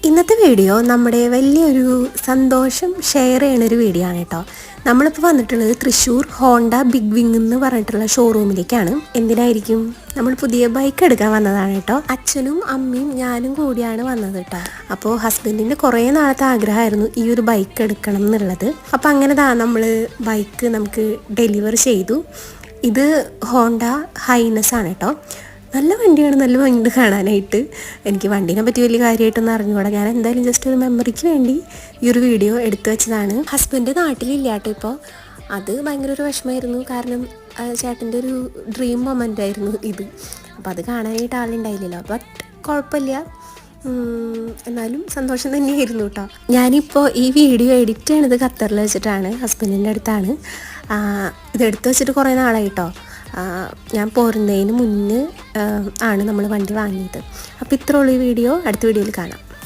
ഇന്നത്തെ വീഡിയോ നമ്മുടെ വലിയൊരു സന്തോഷം ഷെയർ ചെയ്യുന്നൊരു വീഡിയോ ആണ് കേട്ടോ. നമ്മളിപ്പോൾ വന്നിട്ടുള്ളത് തൃശ്ശൂർ ഹോണ്ട ബിഗ് വിങ് എന്ന് പറഞ്ഞിട്ടുള്ള ഷോറൂമിലേക്കാണ്. എന്തിനായിരിക്കും? നമ്മൾ പുതിയ ബൈക്ക് എടുക്കാൻ വന്നതാണ് കേട്ടോ. അച്ഛനും അമ്മയും ഞാനും കൂടിയാണ് വന്നത് കേട്ടോ. അപ്പോൾ ഹസ്ബൻഡിൻ്റെ കുറേ നാളത്തെ ആഗ്രഹമായിരുന്നു ഈ ഒരു ബൈക്ക് എടുക്കണം എന്നുള്ളത്. അപ്പോൾ അങ്ങനെ നമ്മൾ ബൈക്ക് നമുക്ക് ഡെലിവർ ചെയ്തു. ഇത് ഹോണ്ട ഹൈനസ് ആണ് കേട്ടോ. നല്ല വണ്ടിയാണ്, നല്ല ഭംഗിയുണ്ട് കാണാനായിട്ട്. എനിക്ക് വണ്ടീനെ പറ്റി വലിയ കാര്യമായിട്ടൊന്നും അറിഞ്ഞുകൂടാ. ഞാൻ എന്തായാലും ജസ്റ്റ് ഒരു മെമ്മറിക്ക് വേണ്ടി ഈ ഒരു വീഡിയോ എടുത്തു വെച്ചതാണ്. ഹസ്ബൻഡ് നാട്ടിലില്ല കേട്ടോ ഇപ്പോൾ. അത് ഭയങ്കര ഒരു വിഷമമായിരുന്നു. കാരണം ചേട്ടൻ്റെ ഒരു ഡ്രീം മൊമെൻ്റ് ആയിരുന്നു ഇത്. അപ്പോൾ അത് കാണാനായിട്ട് ആളുണ്ടായില്ലല്ലോ. ബട്ട് കുഴപ്പമില്ല, എന്നാലും സന്തോഷം തന്നെയായിരുന്നു കേട്ടോ. ഞാനിപ്പോൾ ഈ വീഡിയോ എഡിറ്റ് ചെയ്യണത് ഖത്തറിൽ വെച്ചിട്ടാണ്, ഹസ്ബൻഡിൻ്റെ അടുത്താണ്. ഇതെടുത്ത് വെച്ചിട്ട് കുറേ നാളായിട്ടോ. ഞാൻ പോരുന്നതിന് മുന്നേ ആണ് നമ്മൾ വണ്ടി വാങ്ങിയത്. അപ്പോൾ ഇത്രയുള്ള ഈ വീഡിയോ അടുത്ത വീഡിയോയിൽ കാണാം.